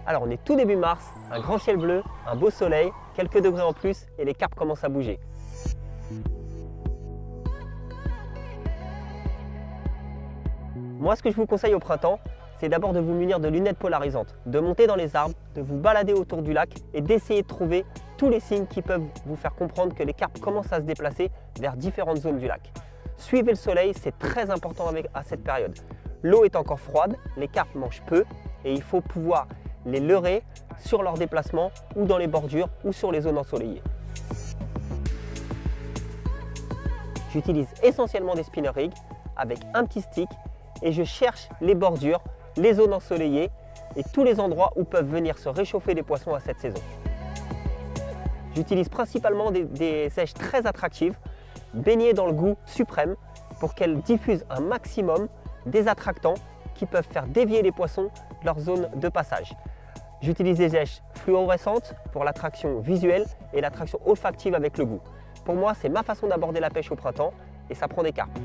Alors on est tout début mars, un grand ciel bleu, un beau soleil, quelques degrés en plus et les carpes commencent à bouger. Moi, ce que je vous conseille au printemps, c'est d'abord de vous munir de lunettes polarisantes, de monter dans les arbres, de vous balader autour du lac et d'essayer de trouver tous les signes qui peuvent vous faire comprendre que les carpes commencent à se déplacer vers différentes zones du lac. Suivez le soleil, c'est très important à cette période. L'eau est encore froide, les carpes mangent peu et il faut pouvoir les leurrer sur leur déplacement ou dans les bordures ou sur les zones ensoleillées. J'utilise essentiellement des spinner rigs avec un petit stick et je cherche les bordures, les zones ensoleillées et tous les endroits où peuvent venir se réchauffer les poissons à cette saison. J'utilise principalement des sèches très attractives, baignées dans le goût suprême pour qu'elles diffusent un maximum des attractants qui peuvent faire dévier les poissons de leur zone de passage. J'utilise des sèches fluorescentes pour l'attraction visuelle et l'attraction olfactive avec le goût. Pour moi, c'est ma façon d'aborder la pêche au printemps et ça prend des carpes.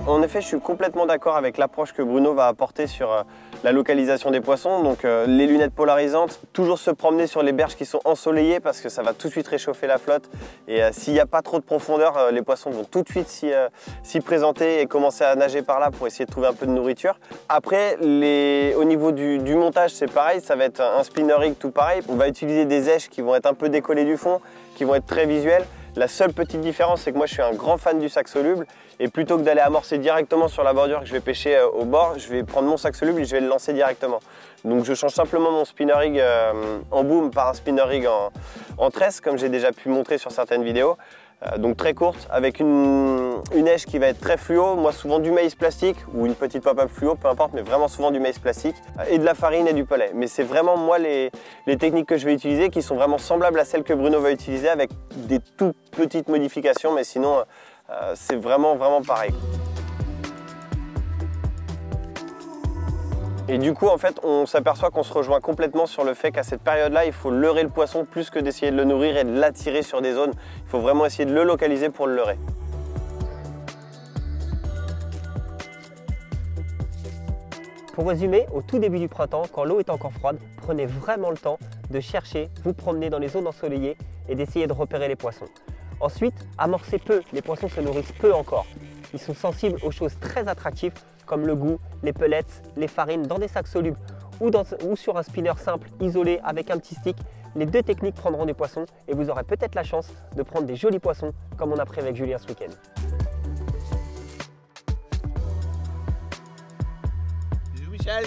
En effet, je suis complètement d'accord avec l'approche que Bruno va apporter sur la localisation des poissons. Donc les lunettes polarisantes, toujours se promener sur les berges qui sont ensoleillées parce que ça va tout de suite réchauffer la flotte. Et s'il n'y a pas trop de profondeur, les poissons vont tout de suite s'y présenter et commencer à nager par là pour essayer de trouver un peu de nourriture. Après, au niveau du montage, c'est pareil, ça va être un spinner rig tout pareil. On va utiliser des èches qui vont être un peu décollées du fond, qui vont être très visuelles. La seule petite différence, c'est que moi je suis un grand fan du sac soluble et plutôt que d'aller amorcer directement sur la bordure que je vais pêcher au bord, je vais prendre mon sac soluble et je vais le lancer directement. Donc je change simplement mon spinner rig en boom par un spinner rig en tresse, comme j'ai déjà pu montrer sur certaines vidéos. Donc très courte, avec une èche qui va être très fluo, moi souvent du maïs plastique ou une petite pop-up fluo, peu importe, mais vraiment souvent du maïs plastique et de la farine et du pellet. Mais c'est vraiment moi les techniques que je vais utiliser qui sont vraiment semblables à celles que Bruno va utiliser avec des toutes petites modifications, mais sinon c'est vraiment pareil. Et du coup, en fait, on s'aperçoit qu'on se rejoint complètement sur le fait qu'à cette période-là, il faut leurrer le poisson plus que d'essayer de le nourrir et de l'attirer sur des zones. Il faut vraiment essayer de le localiser pour le leurrer. Pour résumer, au tout début du printemps, quand l'eau est encore froide, prenez vraiment le temps de chercher, vous promener dans les zones ensoleillées et d'essayer de repérer les poissons. Ensuite, amorcez peu, les poissons se nourrissent peu encore. Ils sont sensibles aux choses très attractives comme le goût, les pellets, les farines dans des sacs solubles ou sur un spinner simple isolé avec un petit stick. Les deux techniques prendront des poissons et vous aurez peut-être la chance de prendre des jolis poissons comme on a pris avec Julien ce week-end. Bisous Michel.